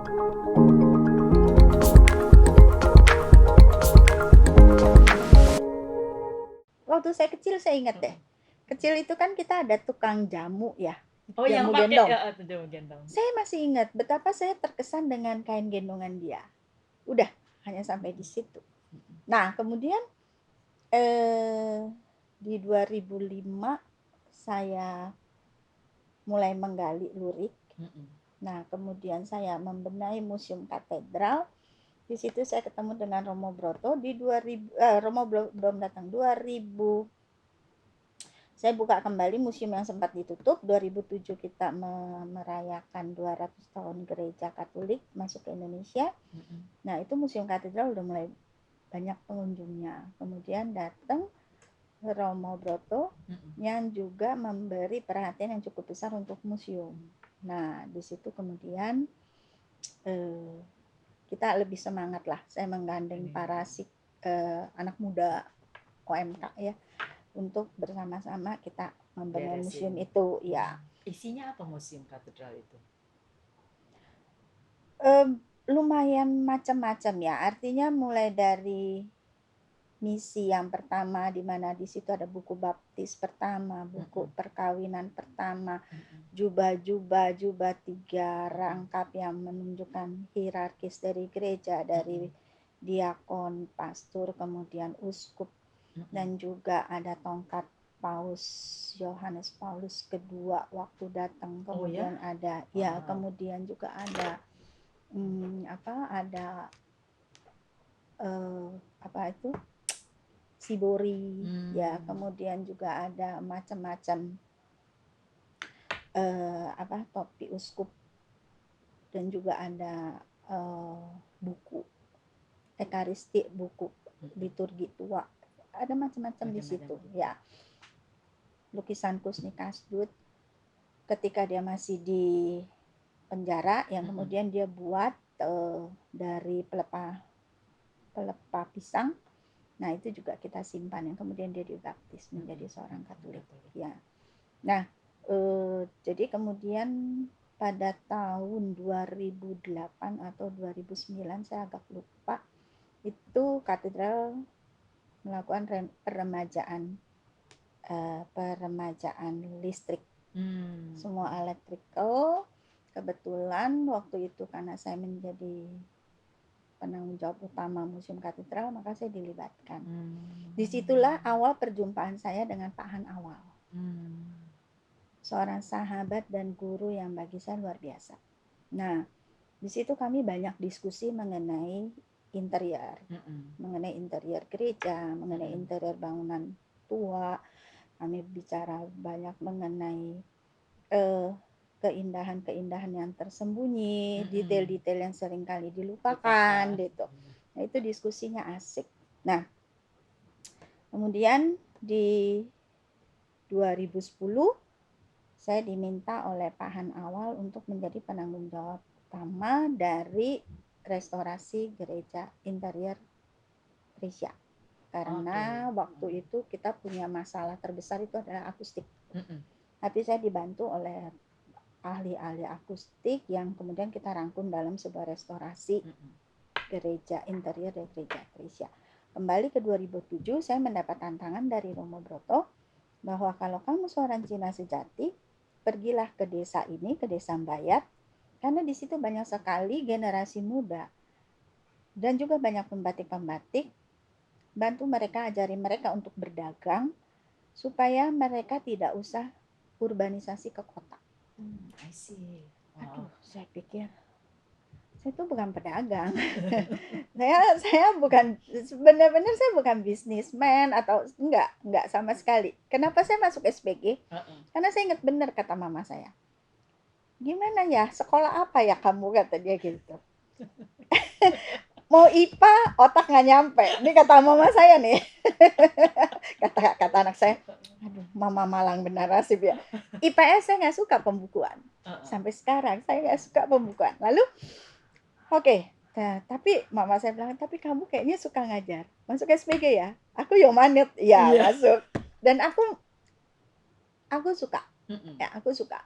Waktu saya kecil saya ingat deh. Kecil itu kan kita ada tukang jamu ya. Oh, yang Jamu pakai gendong. tuh jamu gendong. Saya masih ingat betapa saya terkesan dengan kain gendongan dia. Udah, hanya sampai di situ. Nah, kemudian di 2005 saya mulai menggali lurik. Nah, kemudian saya membenahi Museum Katedral. Di situ saya ketemu dengan Romo Broto di 2000 Romo belum datang 2000. Saya buka kembali museum yang sempat ditutup. 2007 kita merayakan 200 tahun gereja Katolik masuk ke Indonesia. Nah, itu Museum Katedral udah mulai banyak pengunjungnya. Kemudian datang Romo Broto yang juga memberi perhatian yang cukup besar untuk museum. Nah, di situ kemudian kita lebih semangat lah. Saya menggandeng para anak muda OMK ya untuk bersama-sama kita membangun museum itu ya. Isinya apa museum katedral itu? Lumayan macam-macam ya. Artinya mulai dari misi yang pertama di mana di situ ada buku baptis pertama, buku perkawinan pertama, jubah 3 rangkap yang menunjukkan hierarkis dari gereja, dari diakon, pastor, kemudian uskup, dan juga ada tongkat Paus Yohanes Paulus kedua waktu datang. Kemudian ada ya, kemudian juga ada apa itu Sibori ya, kemudian juga ada macam-macam topi uskup, dan juga ada buku ekaristi, buku liturgi tua, ada macam-macam di situ ya. Lukisan Kusni Kasdut ketika dia masih di penjara yang kemudian dia buat dari pelepah pisang. Nah, itu juga kita simpan yang kemudian dia dibaptis menjadi seorang Katolik ya. Nah, jadi kemudian pada tahun 2008 atau 2009 saya agak lupa, itu katedral melakukan peremajaan listrik. Semua electrical. Kebetulan waktu itu karena saya menjadi penanggung jawab utama Museum Katedral, maka saya dilibatkan. Disitulah awal perjumpaan saya dengan Pak Han Awal. Seorang sahabat dan guru yang bagi saya luar biasa. Nah, di situ kami banyak diskusi mengenai interior, mengenai interior gereja, mengenai interior bangunan tua. Kami bicara banyak mengenai keindahan-keindahan yang tersembunyi, detail-detail yang seringkali dilupakan gitu. Nah, itu diskusinya asik. Nah, kemudian di 2010 saya diminta oleh Pak Han Awal untuk menjadi penanggung jawab utama dari restorasi gereja interior Krisya. Karena waktu itu kita punya masalah terbesar itu adalah akustik. Tapi saya dibantu oleh ahli-ahli akustik yang kemudian kita rangkum dalam sebuah restorasi gereja interior dari gereja Krisya. Kembali ke 2007, saya mendapat tantangan dari Romo Broto bahwa kalau kamu seorang Cina sejati, pergilah ke desa ini, ke desa Mbayat, karena di situ banyak sekali generasi muda dan juga banyak pembatik-pembatik. Bantu mereka, ajari mereka untuk berdagang supaya mereka tidak usah urbanisasi ke kota. I see. Aduh, saya pikir saya itu bukan pedagang. saya bukan, benar-benar saya bukan bisnismen atau enggak sama sekali. Kenapa saya masuk SPG? Karena saya ingat benar kata mama saya. Gimana ya, sekolah apa ya kamu, kata dia gitu. Mau IPA, otak nggak nyampe. Ini kata mama saya nih. kata anak saya, aduh, mama malang benar nasib ya. IPS saya nggak suka pembukuan. Sampai sekarang saya nggak suka pembukuan. Lalu, oke. Nah, tapi mama saya bilang, tapi kamu kayaknya suka ngajar. Masuk SPG ya? Aku Yomanit. Ya, masuk. Dan aku suka. Ya, aku suka.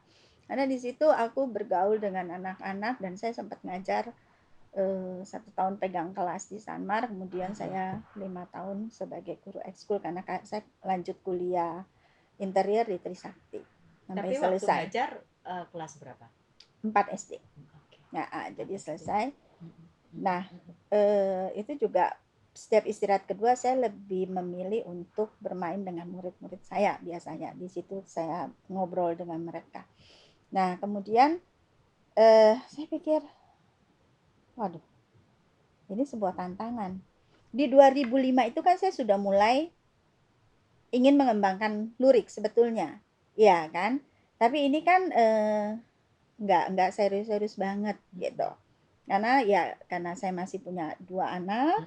Karena di situ aku bergaul dengan anak-anak dan saya sempat ngajar 1 tahun pegang kelas di Sanmar, kemudian saya 5 tahun sebagai guru ekskul karena saya lanjut kuliah interior di Trisakti sampai Tapi waktu selesai ngajar kelas berapa? 4 SD. Oke. Nah, jadi 4 SD. selesai. Nah, Mm-mm. itu juga setiap istirahat kedua saya lebih memilih untuk bermain dengan murid-murid saya biasanya. Di situ saya ngobrol dengan mereka. Nah, kemudian saya pikir, waduh, ini sebuah tantangan. Di 2005 itu kan saya sudah mulai ingin mengembangkan lurik sebetulnya. Ya kan? Tapi ini kan nggak serius-serius banget gitu. Karena saya masih punya 2 anak,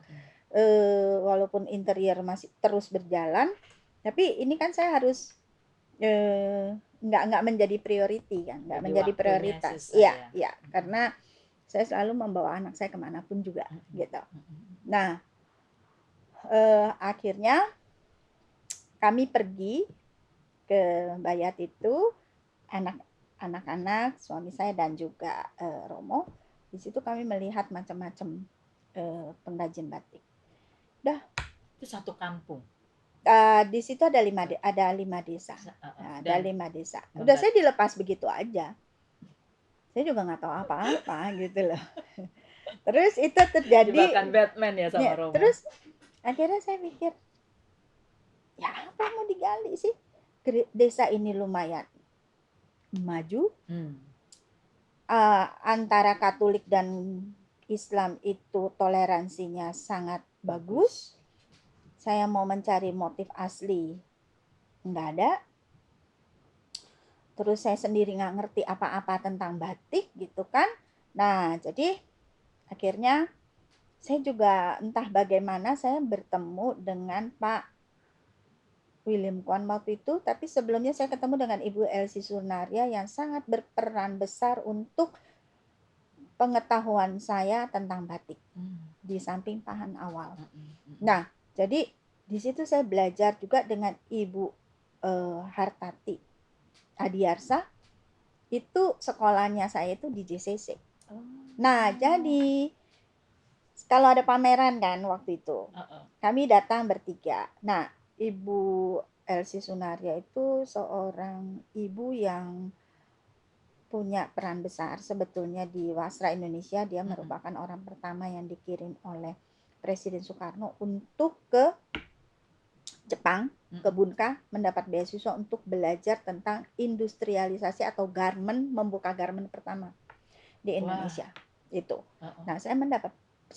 walaupun interior masih terus berjalan, tapi ini kan saya harus nggak menjadi priority kan, nggak Jadi menjadi waktunya prioritas. susah Iya, ya. iya, karena saya selalu membawa anak saya kemanapun juga gitu. Nah, akhirnya kami pergi ke Bayat itu, anak-anak, suami saya dan juga Romo. Di situ kami melihat macam-macam pengrajin batik. Itu satu kampung. Di situ ada 5 desa. Nah, ada Dan 5 desa. Udah saya dilepas begitu aja. Saya juga nggak tahu apa-apa gitu loh. Terus itu terjadi. jebakan Batman ya sama Romo. Terus akhirnya saya mikir, ya apa yang mau digali sih? Desa ini lumayan maju. Antara Katolik dan Islam itu toleransinya sangat bagus. Saya mau mencari motif asli, nggak ada. Terus saya sendiri nggak ngerti apa-apa tentang batik gitu kan. Nah, jadi akhirnya saya juga entah bagaimana saya bertemu dengan Pak William Kwan waktu itu, tapi sebelumnya saya ketemu dengan Ibu Elsie Sunaria yang sangat berperan besar untuk pengetahuan saya tentang batik di samping pahan awal. Nah, jadi di situ saya belajar juga dengan Ibu Hartati Adiarsa. Itu sekolahnya saya itu di JCC. Nah, jadi kalau ada pameran kan waktu itu, kami datang bertiga. Nah, Ibu Elsie Sunaria itu seorang ibu yang punya peran besar sebetulnya di Wasra Indonesia. Dia merupakan orang pertama yang dikirim oleh Presiden Soekarno untuk ke Jepang, ke Bunka, mendapat beasiswa untuk belajar tentang industrialisasi atau garment, membuka garment pertama di Indonesia. Itu. Nah, saya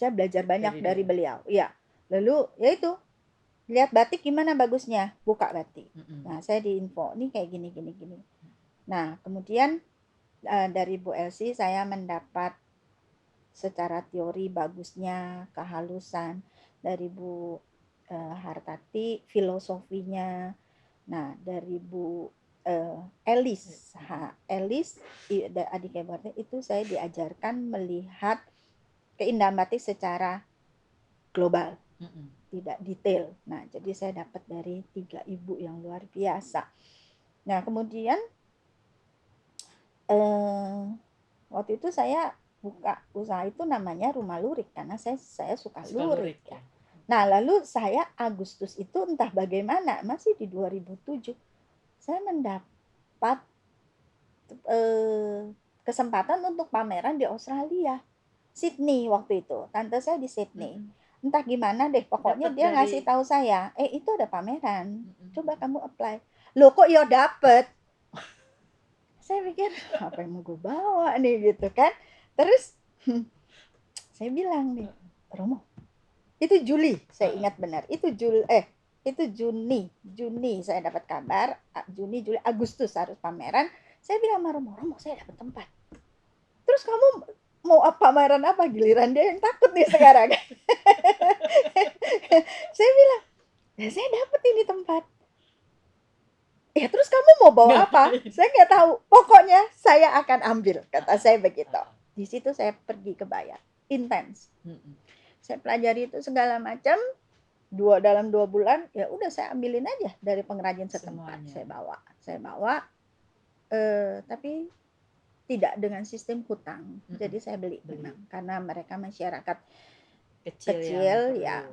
belajar banyak dari beliau. Iya. Lalu ya itu, lihat batik gimana bagusnya, buka batik. Nah, saya diinfo, ini kayak gini gini gini. Nah, kemudian dari Bu Elsie saya mendapat secara teori bagusnya, kehalusan. Dari Bu Hartati filosofinya. Nah, dari Bu Elis adik hebatnya itu saya diajarkan melihat keindahan batik secara global, tidak detail. Nah, jadi saya dapat dari 3 ibu yang luar biasa. Nah, kemudian waktu itu saya buka usaha itu namanya Rumah Lurik karena saya suka lurik ya. Nah, lalu saya Agustus itu entah bagaimana masih di 2007 saya mendapat kesempatan untuk pameran di Australia, Sydney waktu itu. Tante saya di Sydney. Entah gimana deh, pokoknya dia ngasih tahu saya, itu ada pameran, coba kamu apply. Loh kok ya dapet? Saya pikir apa yang mau gue bawa nih gitu kan. Terus saya bilang nih, Romo, itu Juli, saya ingat benar. Itu Juni saya dapat kabar, Juni, Juli, Agustus harus pameran. Saya bilang sama Romo, saya dapat tempat. Terus kamu mau pameran apa? Giliran dia yang takut nih sekarang. Saya bilang, ya saya dapat ini tempat. Ya terus kamu mau bawa apa? Saya nggak tahu. Pokoknya saya akan ambil, kata saya begitu. Di situ saya pergi ke Bayat, intens. Saya pelajari itu segala macam. Dalam 2 bulan, ya udah saya ambilin aja dari pengrajin setempat. Semuanya. Saya bawa. Tapi tidak dengan sistem hutang. Jadi saya beli memang karena mereka masyarakat kecil ya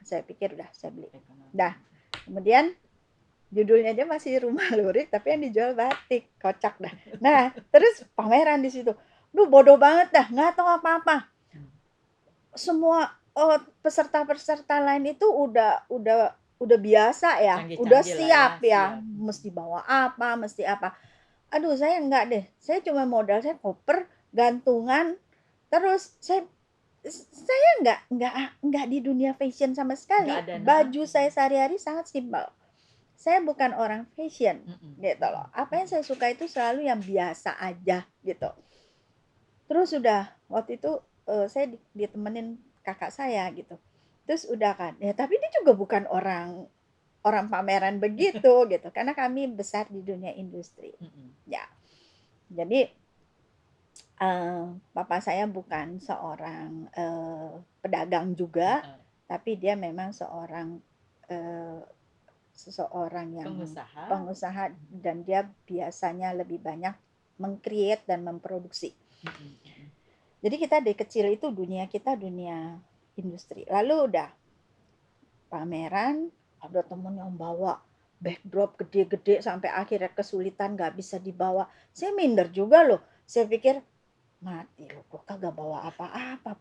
saya pikir udah saya beli. Dah. Kemudian judulnya aja masih Rumah Lurik tapi yang dijual batik, kocak dah. Nah, terus pameran di situ. Duh, bodoh banget dah, nggak tahu apa-apa. Semua peserta-peserta lain itu udah biasa ya, udah siap ya, mesti bawa apa, mesti apa. Aduh, saya enggak deh. Saya cuma modal saya koper, gantungan, terus saya enggak di dunia fashion sama sekali. Baju saya sehari-hari sangat simpel. Saya bukan orang fashion, gitu loh. Apa yang saya suka itu selalu yang biasa aja, gitu. Terus udah waktu itu saya ditemenin kakak saya gitu. Terus udah kan, ya tapi dia juga bukan orang pameran begitu gitu, karena kami besar di dunia industri. Ya, jadi papa saya bukan seorang pedagang juga, tapi dia memang seseorang yang pengusaha dan dia biasanya lebih banyak meng-create dan memproduksi. Jadi kita dari kecil itu dunia industri. Lalu udah pameran, ada temen yang bawa backdrop gede-gede sampai akhirnya kesulitan nggak bisa dibawa. Saya minder juga loh. Saya pikir mati loh, kok kagak bawa apa-apa,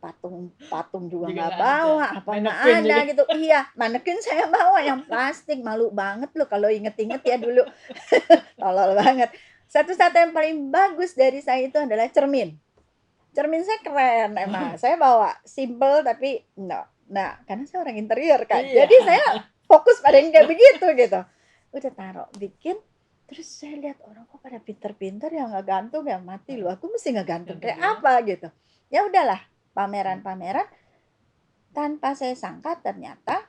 patung juga nggak bawa, apa nggak ada gitu. Iya, manekin saya bawa yang plastik, malu banget loh kalau inget-inget ya dulu. Tolol banget. Satu-satu yang paling bagus dari saya itu adalah cermin. Cermin saya keren emang. Saya bawa simple tapi no. Nah, karena saya orang interior kan. Iya. Jadi saya fokus pada yang kayak begitu gitu. Udah taruh bikin, terus saya lihat orang kok pada pinter-pinter yang nggak gantung ya, mati lu. Aku mesti ngegantung kayak apa gitu. Ya udahlah, pameran-pameran tanpa saya sangka ternyata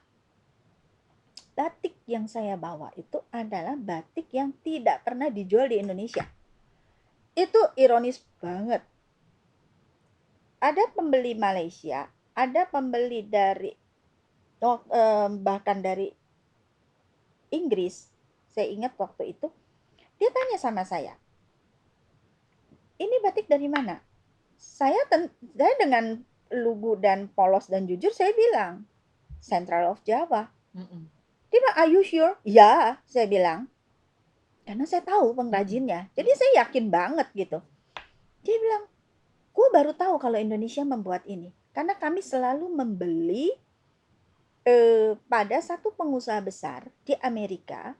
batik yang saya bawa itu adalah batik yang tidak pernah dijual di Indonesia. Itu ironis banget. Ada pembeli Malaysia, ada pembeli dari bahkan dari Inggris. Saya ingat waktu itu dia tanya sama saya, ini batik dari mana? Saya dengan lugu dan polos dan jujur saya bilang Central of Java. Dia bilang, are you sure? Ya, saya bilang, karena saya tahu pengrajinnya, jadi saya yakin banget gitu. Dia bilang, gue baru tahu kalau Indonesia membuat ini, karena kami selalu membeli pada satu pengusaha besar di Amerika,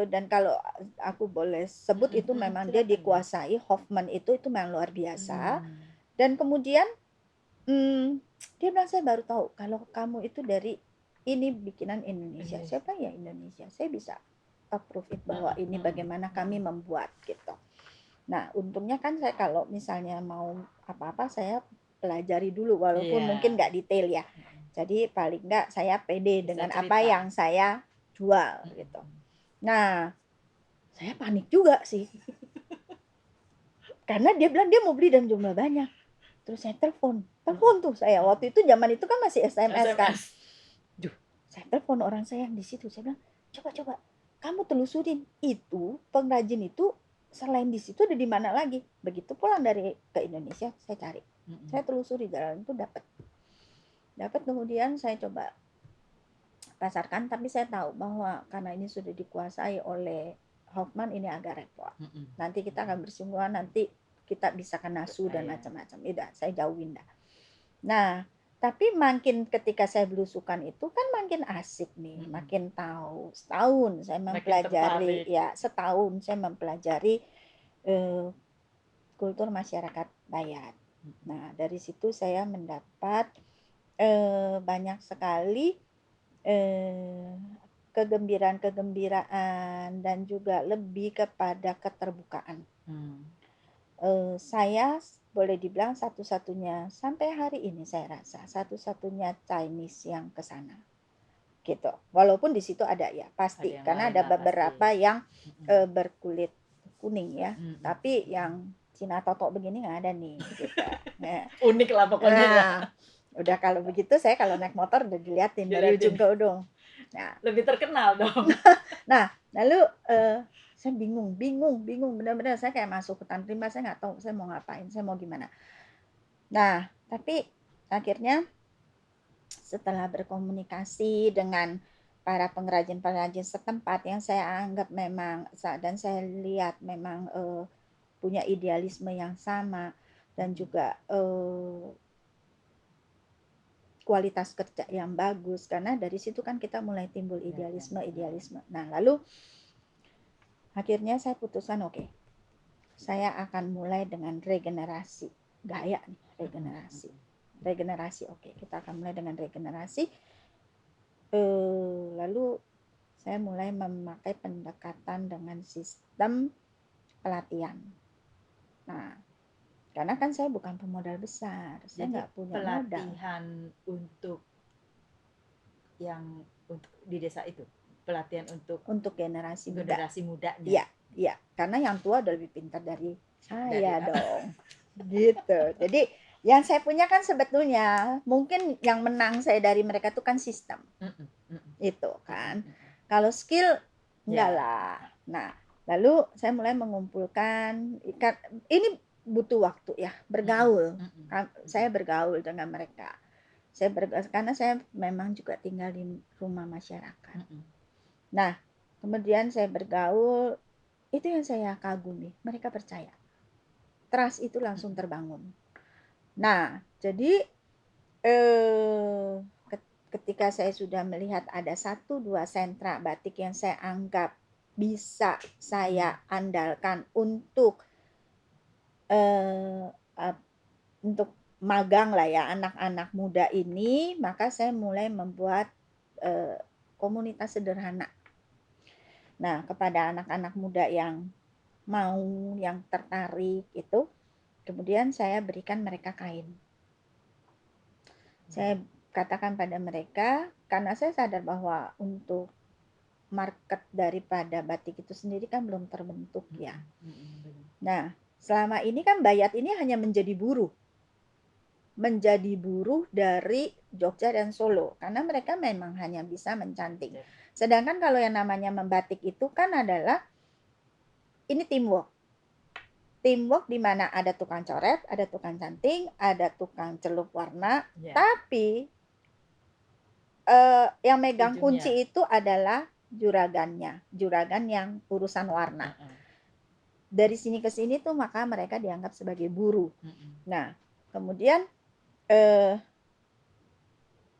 dan kalau aku boleh sebut itu memang dia dikuasai, Hoffman itu memang luar biasa. Dan kemudian dia bilang, saya baru tahu kalau kamu itu dari ini bikinan Indonesia. Siapa ya Indonesia? Saya bisa approve it bahwa ini bagaimana kami membuat gitu. Nah, untungnya kan saya kalau misalnya mau apa-apa saya pelajari dulu walaupun mungkin nggak detail ya. Jadi paling nggak saya pede dengan apa yang saya jual gitu. Nah, saya panik juga sih. Karena dia bilang dia mau beli dalam jumlah banyak. Terus saya telepon tuh saya. Waktu itu zaman itu kan masih SMS kan. Duh, saya telepon orang saya yang di situ. Saya bilang, coba kamu telusurin itu pengrajin itu selain di situ ada di mana lagi. Begitu pulang ke Indonesia saya cari. Saya telusuri jalan itu dapat kemudian saya coba pasarkan, tapi saya tahu bahwa karena ini sudah dikuasai oleh Hoffman ini agak repot. Nanti kita akan bersinggungan, nanti kita bisa kena su dan macam-macam. Udah, saya jauhin dah. Nah, tapi makin ketika saya belusukan itu kan makin asik nih, makin tahu. Setahun saya mempelajari, setahun saya mempelajari kultur masyarakat Dayak. Nah, dari situ saya mendapat banyak sekali kegembiraan dan juga lebih kepada keterbukaan. Saya boleh dibilang satu-satunya sampai hari ini saya rasa satu-satunya Chinese yang ke sana gitu. Walaupun di situ ada ya pasti karena ada beberapa yang berkulit kuning ya, tapi yang Cina totok begini nggak ada nih gitu. Unik lah pokoknya. Udah kalau begitu saya kalau naik motor udah diliatin dari ujung ke ujung. Nah, lebih terkenal dong. Nah, lalu Saya bingung, benar-benar saya kayak masuk hutan rimba, saya nggak tahu saya mau ngapain, saya mau gimana. Nah, tapi akhirnya setelah berkomunikasi dengan para pengrajin-pengrajin setempat yang saya anggap memang dan saya lihat memang punya idealisme yang sama dan juga kualitas kerja yang bagus, karena dari situ kan kita mulai timbul idealisme. Nah, lalu akhirnya saya putuskan oke, saya akan mulai dengan regenerasi gaya nih, regenerasi oke, kita akan mulai dengan regenerasi. Lalu saya mulai memakai pendekatan dengan sistem pelatihan. Nah, karena kan saya bukan pemodal besar, saya nggak punya modal. Pelatihan untuk yang untuk di desa itu, pelatihan untuk generasi mudanya. Iya, karena yang tua udah lebih pintar dari saya dong. Gitu. Jadi yang saya punya kan sebetulnya mungkin yang menang saya dari mereka tuh kan sistem. Itu kan. Kalau skill enggak lah. Nah, lalu saya mulai mengumpulkan, ini butuh waktu ya, bergaul. Saya bergaul dengan mereka. Karena saya memang juga tinggal di rumah masyarakat. Nah, kemudian saya bergaul, itu yang saya kagumi, mereka percaya. Trust itu langsung terbangun. Nah, jadi ketika saya sudah melihat ada 1-2 sentra batik yang saya anggap bisa saya andalkan untuk magang lah ya anak-anak muda ini, maka saya mulai membuat komunitas sederhana. Nah, kepada anak-anak muda yang mau, yang tertarik itu, kemudian saya berikan mereka kain. Saya katakan pada mereka, karena saya sadar bahwa untuk market daripada batik itu sendiri kan belum terbentuk ya. Nah, selama ini kan Bayat ini hanya menjadi buruh dari Jogja dan Solo, karena mereka memang hanya bisa mencanting. Sedangkan kalau yang namanya membatik itu kan adalah ini teamwork di mana ada tukang coret, ada tukang canting, ada tukang celup warna, tapi yang megang kunci itu adalah juragan yang urusan warna. Dari sini ke sini tuh maka mereka dianggap sebagai buruh. Nah, kemudian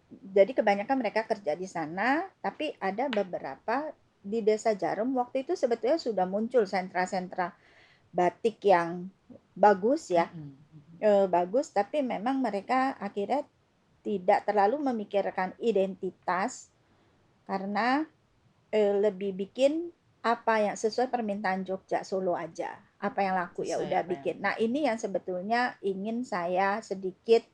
jadi kebanyakan mereka kerja di sana, tapi ada beberapa di Desa Jarum waktu itu sebetulnya sudah muncul sentra-sentra batik yang bagus ya, bagus, tapi memang mereka akhirnya tidak terlalu memikirkan identitas karena lebih bikin apa yang sesuai permintaan Jogja Solo aja, apa yang laku ya udah bikin. Nah, ini yang sebetulnya ingin saya sedikit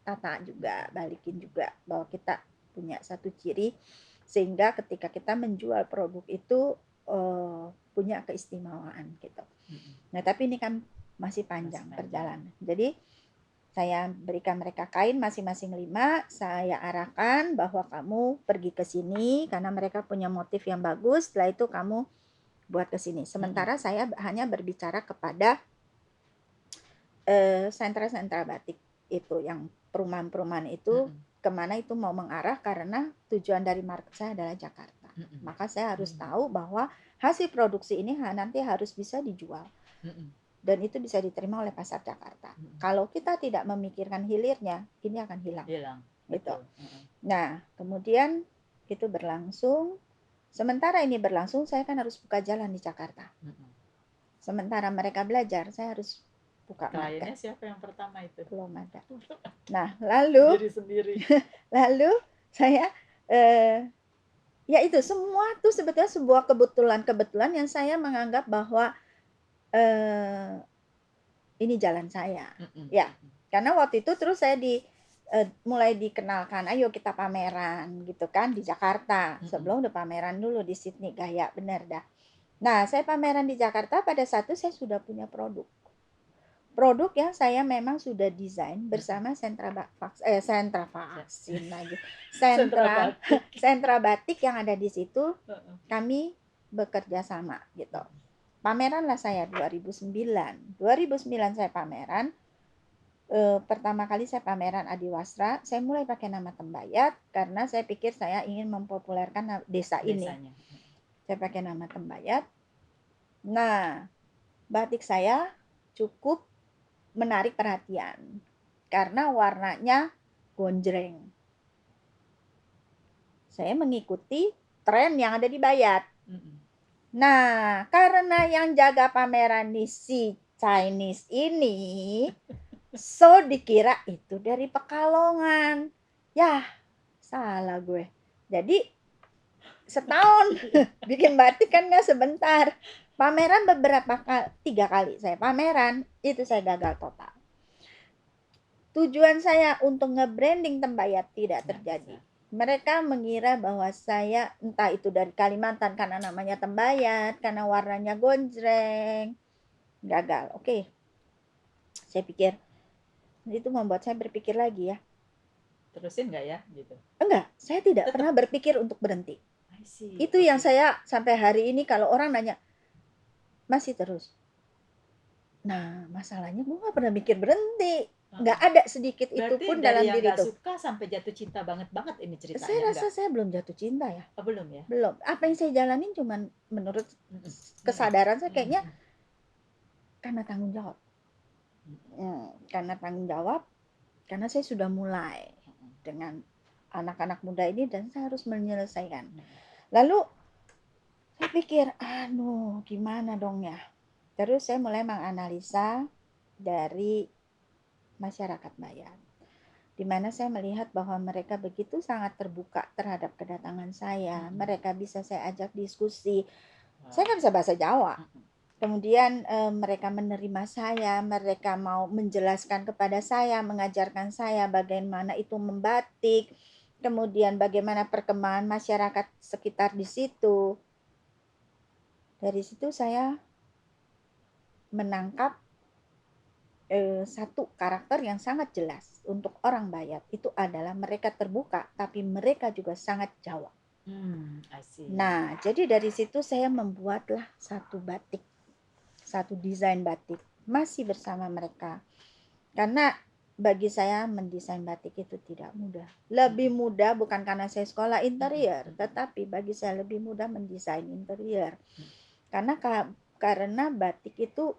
tata juga, balikin juga, bahwa kita punya satu ciri sehingga ketika kita menjual produk itu punya keistimewaan gitu. Nah, tapi ini kan masih panjang perjalanan. Jadi saya berikan mereka kain masing-masing 5, saya arahkan bahwa kamu pergi ke sini karena mereka punya motif yang bagus, setelah itu kamu buat ke sini. Sementara saya hanya berbicara kepada sentra-sentra batik itu, yang perumahan-perumahan itu kemana itu mau mengarah, karena tujuan dari market saya adalah Jakarta. Maka saya harus tahu bahwa hasil produksi ini nanti harus bisa dijual. Dan itu bisa diterima oleh pasar Jakarta. Kalau kita tidak memikirkan hilirnya, ini akan hilang. Gitu. Nah, kemudian itu berlangsung. Sementara ini berlangsung, saya kan harus buka jalan di Jakarta. Sementara mereka belajar, saya harus buka market. Kliennya siapa yang pertama itu? Belum ada. Nah, lalu diri sendiri. Lalu saya ya itu semua tuh sebetulnya sebuah kebetulan yang saya menganggap bahwa ini jalan saya. Ya, karena waktu itu terus saya mulai dikenalkan, ayo kita pameran gitu kan di Jakarta. Sebelum udah pameran dulu di Sydney, gaya bener dah. Nah, saya pameran di Jakarta, pada saat itu saya sudah punya produk yang saya memang sudah desain bersama sentra batik yang ada di situ. Kami bekerja sama gitu. Pameran lah saya 2009. 2009 saya pameran. Pertama kali saya pameran Adiwastra, saya mulai pakai nama Tembayat karena saya pikir saya ingin mempopulerkan desa ini. Desanya. Saya pakai nama Tembayat. Nah, batik saya cukup menarik perhatian karena warnanya gonjreng. Saya mengikuti tren yang ada di Bayat. Nah, karena yang jaga pameran di si Chinese ini, so dikira itu dari Pekalongan. Yah, salah gue. Jadi setahun bikin batik kan nggak sebentar. Pameran beberapa kali, 3 kali saya pameran, itu saya gagal total. Tujuan saya untuk nge-branding Tembayat tidak terjadi. Mereka mengira bahwa saya, entah itu dari Kalimantan karena namanya Tembayat, karena warnanya gonjreng, gagal. Oke. Saya pikir, itu membuat saya berpikir lagi ya. Terusin nggak ya gitu? Enggak, saya tidak pernah berpikir untuk berhenti. Itu Okay. yang saya sampai hari ini kalau orang nanya, masih terus. Nah, masalahnya gue gak pernah mikir berhenti. Nggak ada sedikit itu pun dalam diri itu. Suka sampai jatuh cinta banget ini ceritanya. Saya rasa saya belum jatuh cinta ya. Oh, belum ya? Belum. Apa yang saya jalanin cuman menurut kesadaran saya kayaknya karena tanggung jawab. Karena tanggung jawab, karena saya sudah mulai dengan anak-anak muda ini dan saya harus menyelesaikan. Lalu saya pikir, gimana dong ya? Terus saya mulai menganalisa dari masyarakat Bayat, di mana saya melihat bahwa mereka begitu sangat terbuka terhadap kedatangan saya. Mereka bisa saya ajak diskusi. Saya nggak bisa bahasa Jawa. Kemudian mereka menerima saya, mereka mau menjelaskan kepada saya, mengajarkan saya bagaimana itu membatik, kemudian bagaimana perkembangan masyarakat sekitar di situ. Dari situ saya menangkap satu karakter yang sangat jelas untuk orang Bayat. Itu adalah mereka terbuka, tapi mereka juga sangat Jawa. I see. Nah, jadi dari situ saya membuatlah satu batik, satu desain batik, masih bersama mereka. Karena bagi saya mendesain batik itu tidak mudah. Lebih mudah bukan karena saya sekolah interior, tetapi bagi saya lebih mudah mendesain interior. Karena batik itu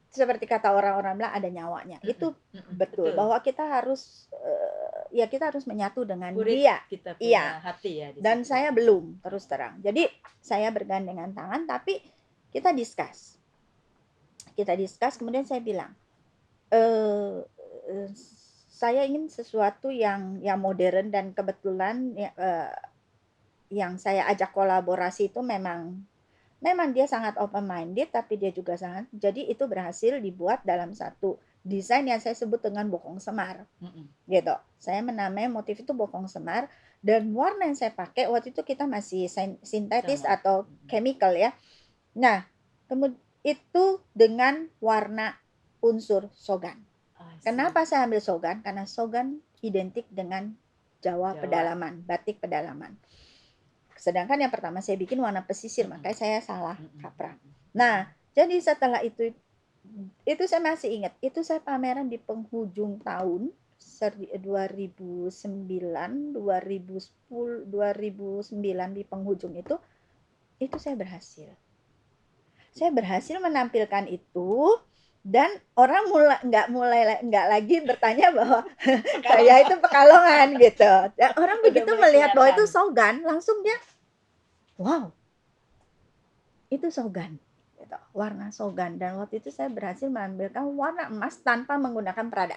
seperti kata orang-orang bilang ada nyawanya. Itu betul bahwa kita harus kita harus menyatu dengan dia. Kita punya hati ya. Dan saya belum, terus terang. Jadi saya bergandengan tangan, tapi kita discuss. Kemudian saya bilang, saya ingin sesuatu yang modern dan kebetulan yang saya ajak kolaborasi itu memang dia sangat open minded, tapi dia juga sangat, jadi itu berhasil dibuat dalam satu desain yang saya sebut dengan bokong semar. Gitu. Saya menamai motif itu bokong semar, dan warna yang saya pakai waktu itu kita masih sintetis atau chemical ya. Nah, kemudian itu dengan warna unsur sogan. Kenapa saya ambil sogan? Karena sogan identik dengan Jawa. Pedalaman, batik pedalaman. Sedangkan yang pertama saya bikin warna pesisir, makanya saya salah kaprah. Nah, jadi setelah itu saya masih ingat, itu saya pameran di penghujung tahun 2009 di penghujung itu saya berhasil. Saya berhasil menampilkan itu, dan orang nggak lagi bertanya bahwa saya itu Pekalongan gitu. Dan orang begitu melihat bahwa itu sogan, langsung dia, wow, itu sogan, gitu, warna sogan. Dan waktu itu saya berhasil menampilkan warna emas tanpa menggunakan perada.